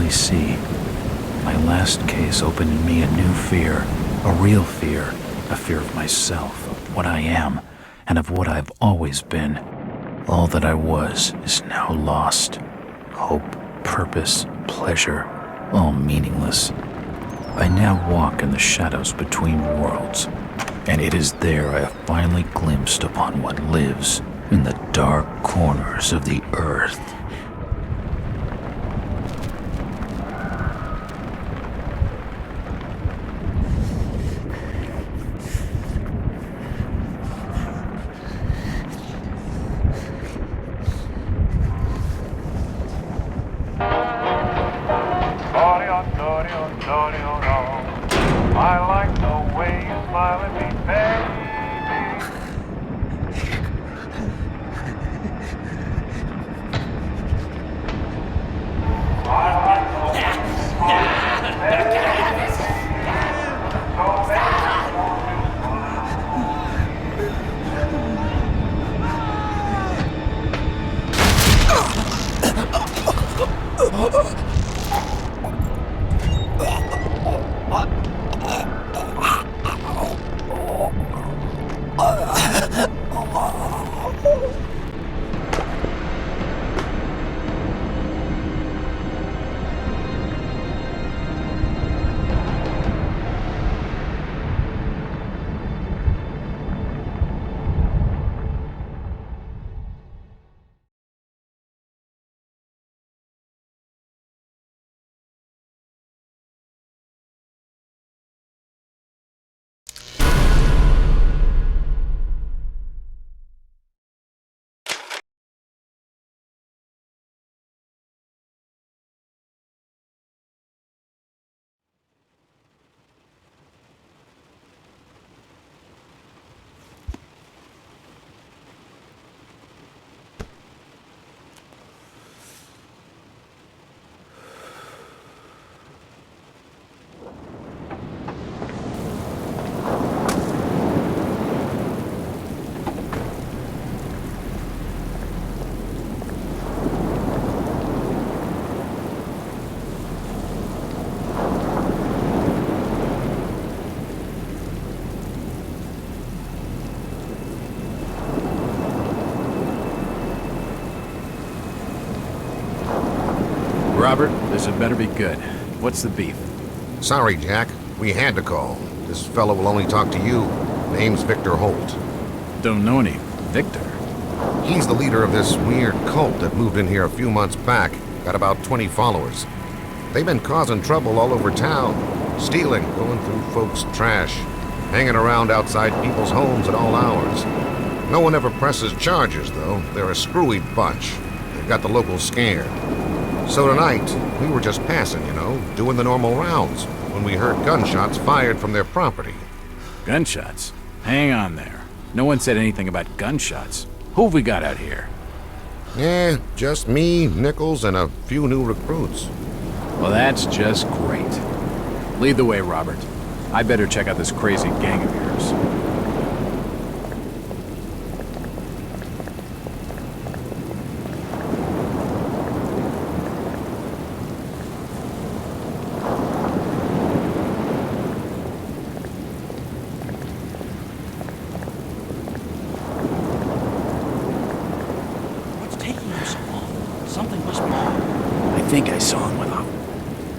DC. My last case opened in me a new fear, a real fear, a fear of myself, of what I am, and of what I've always been. All that I was is now lost. Hope, purpose, pleasure, all meaningless. I now walk in the shadows between worlds, and it is there I have finally glimpsed upon what lives in the dark corners of the earth. I like the way you smile at me, baby. I like the way you smile at me, baby. Robert, this had better be good. What's the beef? Sorry, Jack. We had to call. This fellow will only talk to you. Name's Victor Holt. Don't know any. Victor? He's the leader of this weird cult that moved in here a few months back. Got about 20 followers. They've been causing trouble all over town. Stealing, going through folks' trash, hanging around outside people's homes at all hours. No one ever presses charges, though. They're a screwy bunch. They've got the locals scared. So tonight, we were just passing, doing the normal rounds, when we heard gunshots fired from their property. Gunshots? Hang on there. No one said anything about gunshots. Who have we got out here? Just me, Nichols, and a few new recruits. Well, that's just great. Lead the way, Robert. I better check out this crazy gang of yours.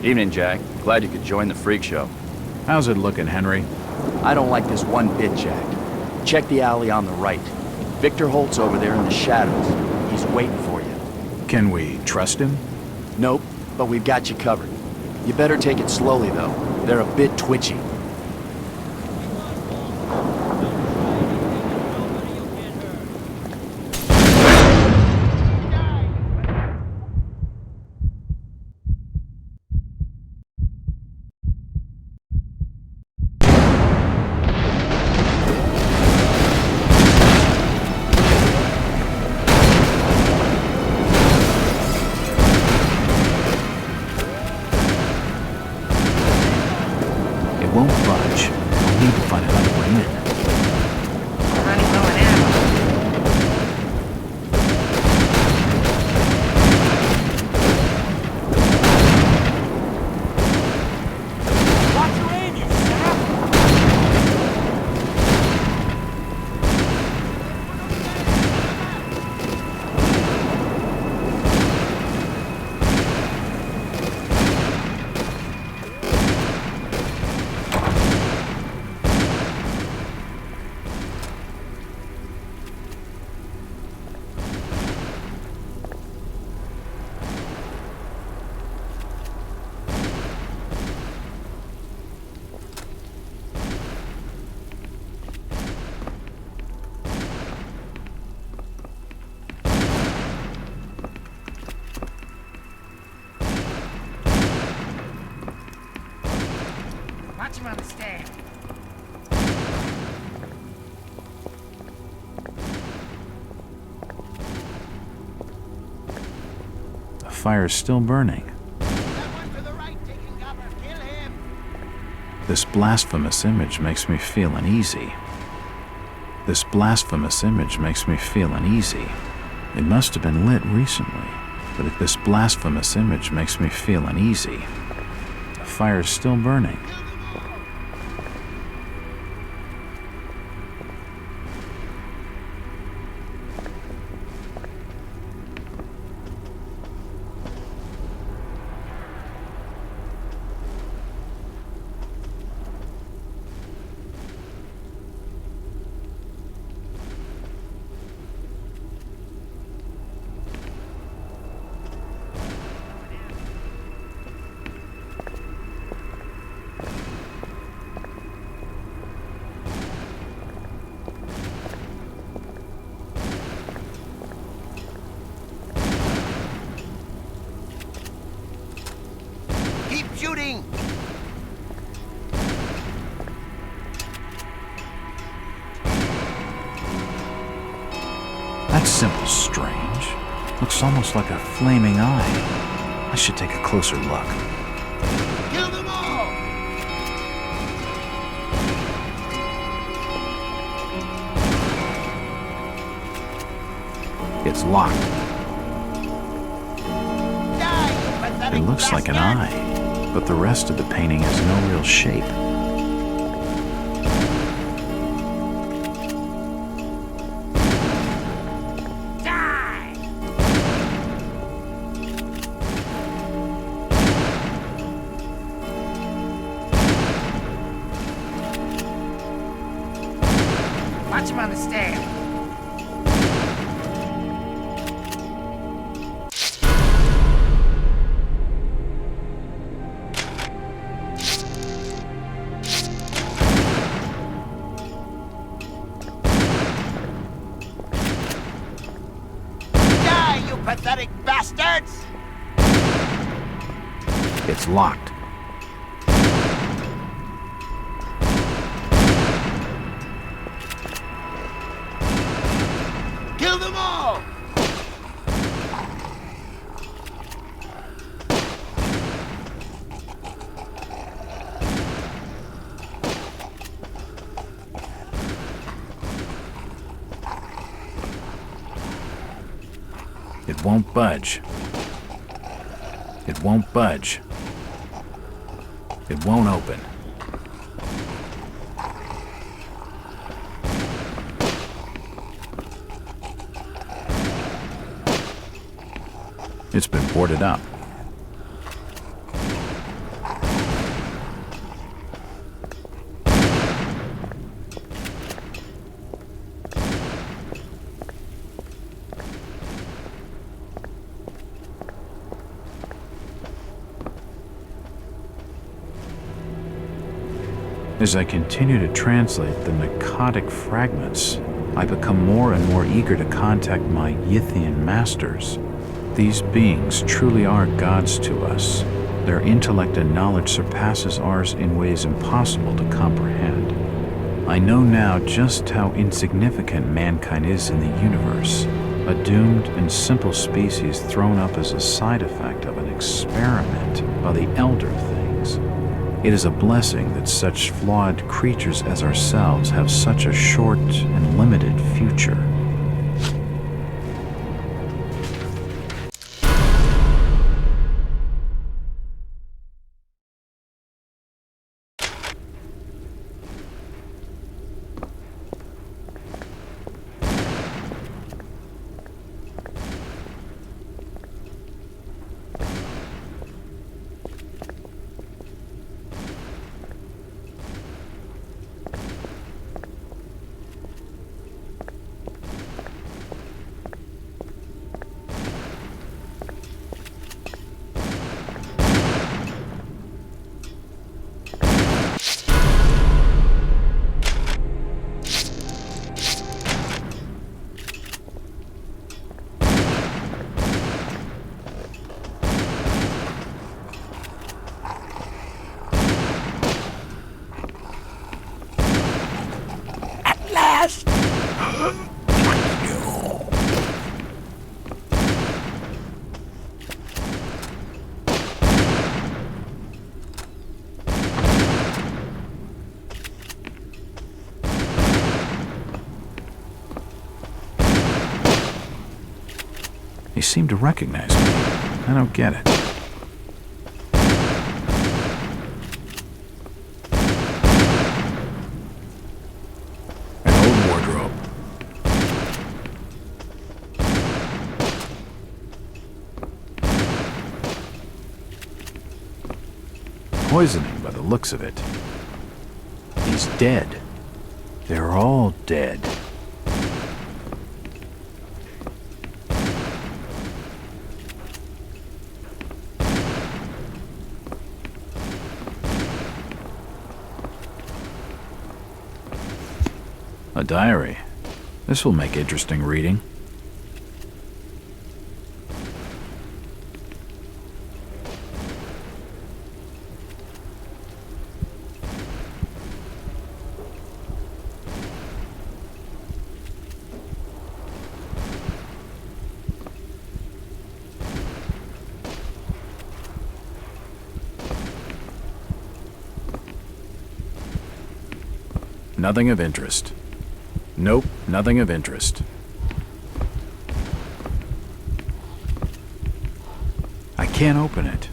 Evening, Jack. Glad you could join the freak show. How's it looking, Henry? I don't like this one bit, Jack. Check the alley on the right. Victor Holt's over there in the shadows. He's waiting for you. Can we trust him? Nope, but we've got you covered. You better take it slowly, though. They're a bit twitchy. Watch him on the stand. The fire's still burning. This blasphemous image makes me feel uneasy. This blasphemous image makes me feel uneasy. It must have been lit recently, but this blasphemous image makes me feel uneasy. The fire's still burning. Shooting! That symbol's strange. Looks almost like a flaming eye. I should take a closer look. Kill them all! It's locked. Die, you pathetic It looks like an bastard! eye, but the rest of the painting has no real shape. Die! Watch him on the stand. Pathetic bastards! It's locked. Kill them all! It won't budge. It won't budge. It won't open. It's been boarded up. As I continue to translate the narcotic fragments, I become more and more eager to contact my Yithian masters. These beings truly are gods to us. Their intellect and knowledge surpasses ours in ways impossible to comprehend. I know now just how insignificant mankind is in the universe, a doomed and simple species thrown up as a side effect of an experiment by the elder things. It is a blessing that such flawed creatures as ourselves have such a short and limited future. seem to recognize me. I don't get it. An old wardrobe. Poisoning by the looks of it. He's dead. They're all dead. A diary. This will make interesting reading. Nothing of interest. Nope, nothing of interest. I can't open it.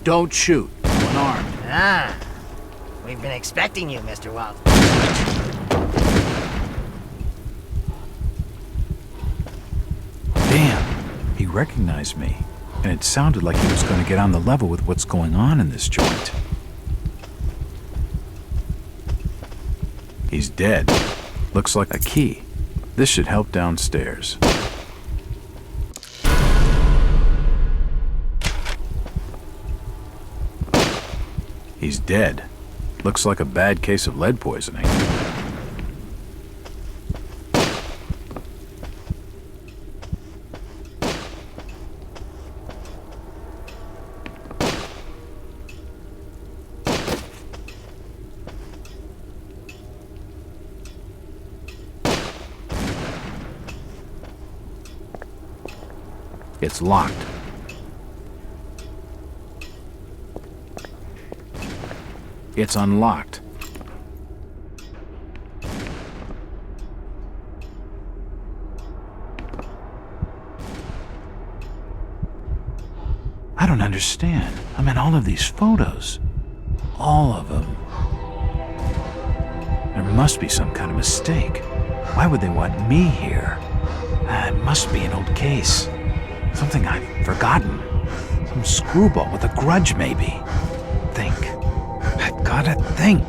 Don't shoot. I'm unarmed. Ah, we've been expecting you, Mr. Walt. Damn, he recognized me, and it sounded like he was going to get on the level with what's going on in this joint. He's dead. Looks like a key. This should help downstairs. He's dead. Looks like a bad case of lead poisoning. It's locked. It's unlocked. I don't understand. I mean, all of these photos. All of them. There must be some kind of mistake. Why would they want me here? It must be an old case. Something I've forgotten. Some screwball with a grudge, maybe. Think. I've gotta think.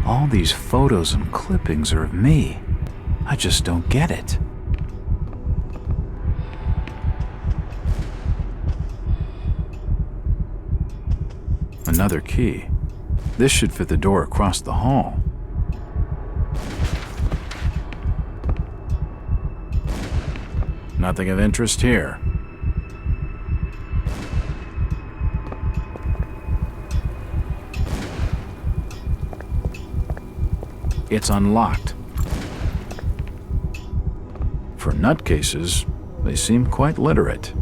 All these photos and clippings are of me. I just don't get it. Another key. This should fit the door across the hall. Nothing of interest here. It's unlocked. For nutcases, they seem quite literate.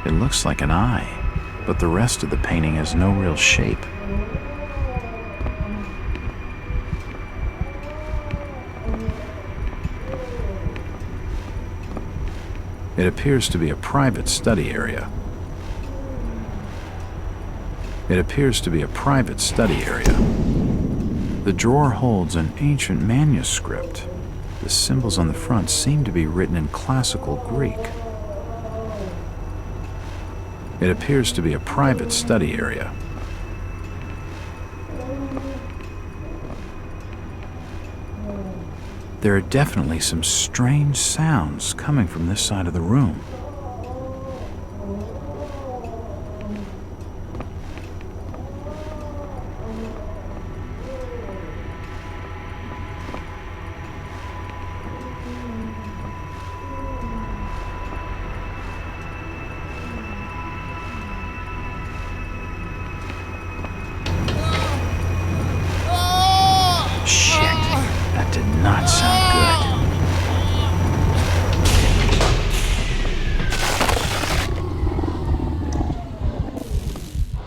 It looks like an eye, but the rest of the painting has no real shape. It appears to be a private study area. The drawer holds an ancient manuscript. The the symbols on the front seem to be written in classical Greek. It appears to be a private study area. There are definitely some strange sounds coming from this side of the room. Not sound good.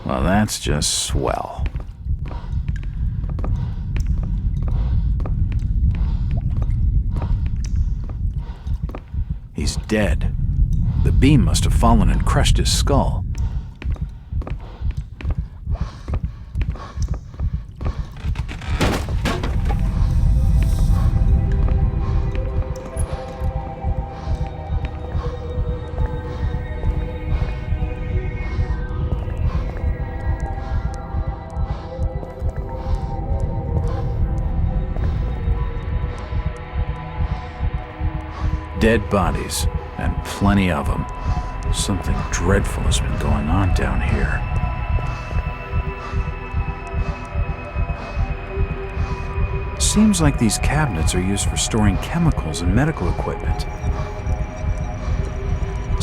Well, that's just swell. He's dead. The beam must have fallen and crushed his skull. Dead bodies, and plenty of them. Something dreadful has been going on down here. Seems like these cabinets are used for storing chemicals and medical equipment.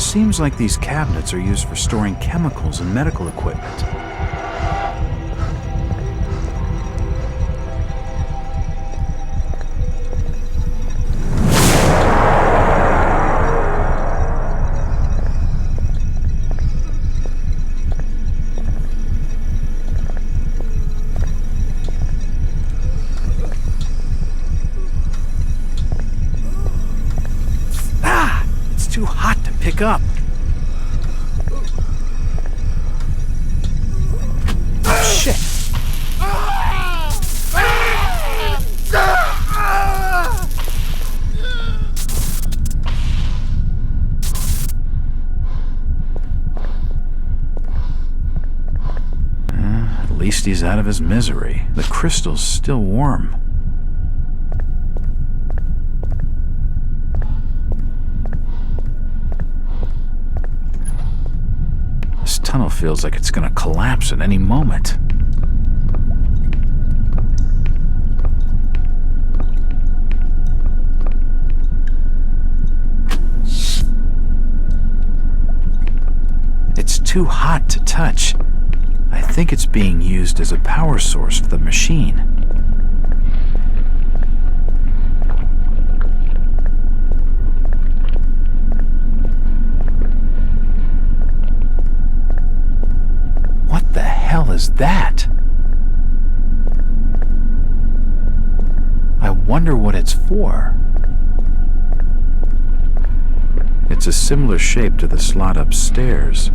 Seems like these cabinets are used for storing chemicals and medical equipment. Too hot to pick up. Oh, shit. At least he's out of his misery. The crystal's still warm. Tunnel feels like it's gonna collapse at any moment. It's too hot to touch. I think it's being used as a power source for the machine. What the hell is that? I wonder what it's for. It's a similar shape to the slot upstairs.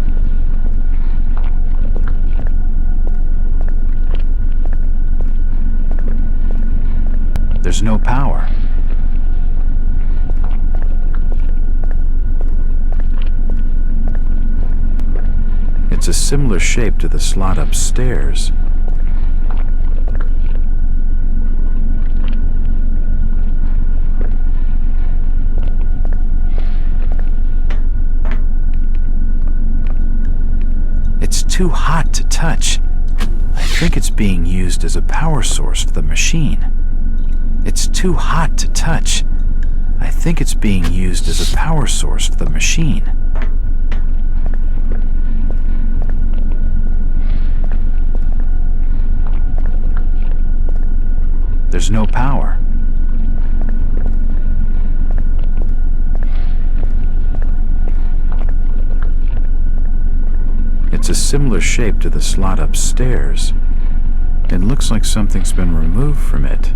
There's no power. It's a similar shape to the slot upstairs. It's too hot to touch. I think it's being used as a power source for the machine. It's too hot to touch. I think it's being used as a power source for the machine. There's no power. It's a similar shape to the slot upstairs. It looks like something's been removed from it.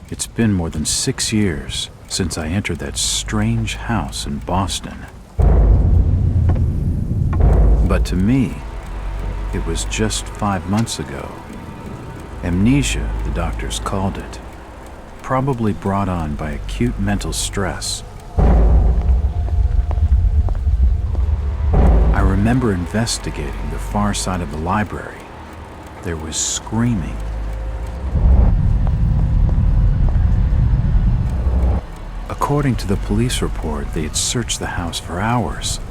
It's been more than 6 years since I entered that strange house in Boston. But to me, it was just 5 months ago. Amnesia, the doctors called it, probably brought on by acute mental stress. I remember investigating the far side of the library. There was screaming. According to the police report, they had searched the house for hours,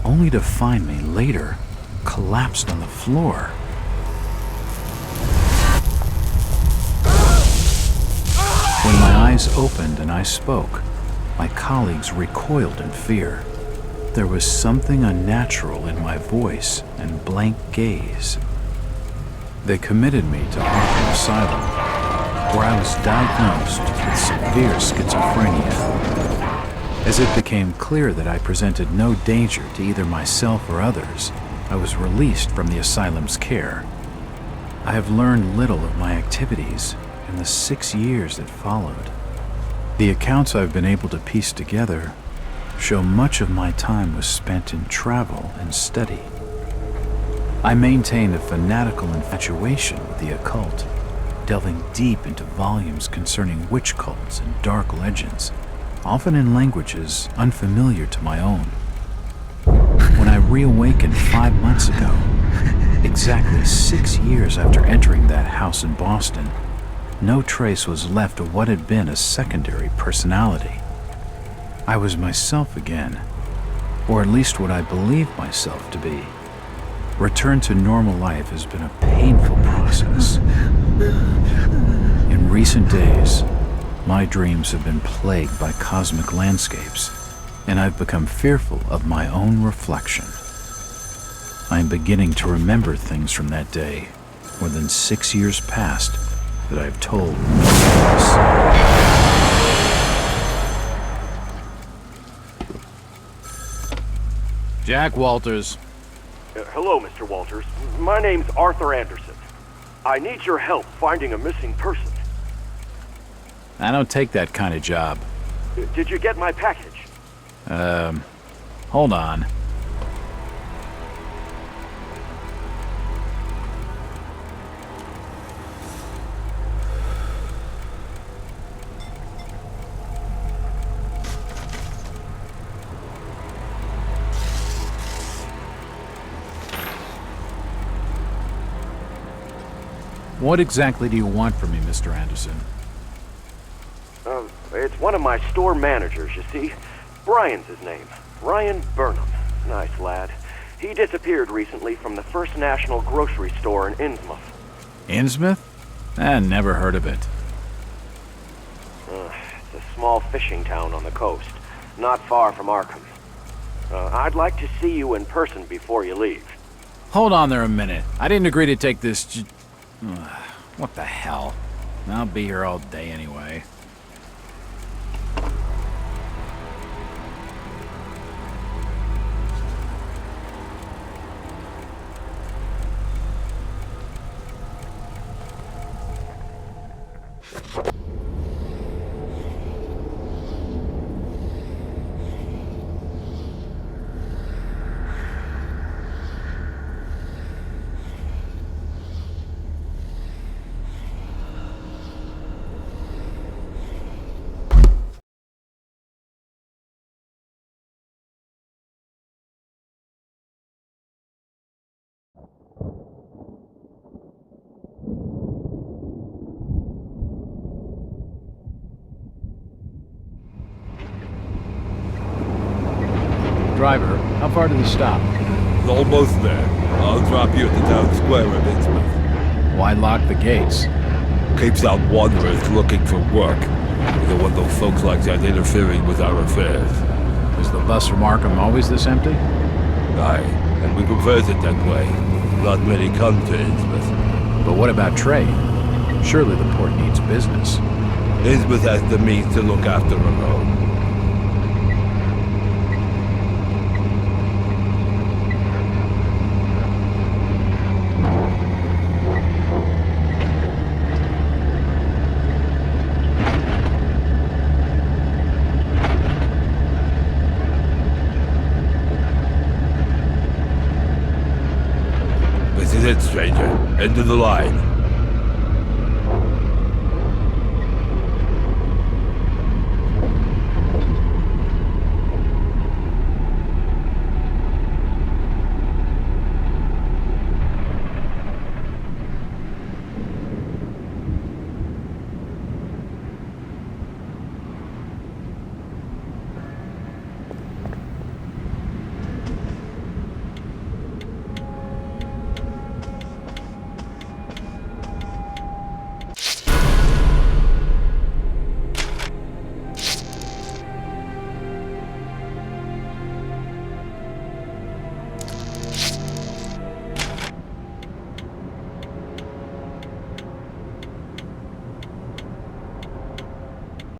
only to find me later collapsed on the floor. When my eyes opened and I spoke, my colleagues recoiled in fear. There was something unnatural in my voice and blank gaze. They committed me to Arkham Asylum, where I was diagnosed with severe schizophrenia. As it became clear that I presented no danger to either myself or others, I was released from the asylum's care. I have learned little of my activities in the 6 years that followed. The accounts I've been able to piece together show much of my time was spent in travel and study. I maintained a fanatical infatuation with the occult, delving deep into volumes concerning witch cults and dark legends, often in languages unfamiliar to my own. When I reawakened 5 months ago, exactly 6 years after entering that house in Boston, no trace was left of what had been a secondary personality. I was myself again, or at least what I believed myself to be. Return to normal life has been a painful process. In recent days, my dreams have been plagued by cosmic landscapes, and I've become fearful of my own reflection. I am beginning to remember things from that day, more than 6 years past, that I've told no one else. Jack Walters. Hello, Mr. Walters. My name's Arthur Anderson. I need your help finding a missing person. I don't take that kind of job. Did you get my package? Hold on. What exactly do you want from me, Mr. Anderson? It's one of my store managers, you see. Brian's his name. Brian Burnham. Nice lad. He disappeared recently from the First National grocery store in Innsmouth. Innsmouth? Never heard of it. It's a small fishing town on the coast, not far from Arkham. I'd like to see you in person before you leave. Hold on there a minute. I didn't agree to take this what the hell? I'll be here all day anyway. Driver, how far did he stop? It's almost there. I'll drop you at the town square of Innsmouth. Why lock the gates? Keeps out wanderers looking for work. We don't want those folks like that interfering with our affairs. Is the bus from Arkham always this empty? Aye, and we prefers it that way. Not many come to Innsmouth. But what about trade? Surely the port needs business. Innsmouth has the means to look after her own. it, stranger. End of the line.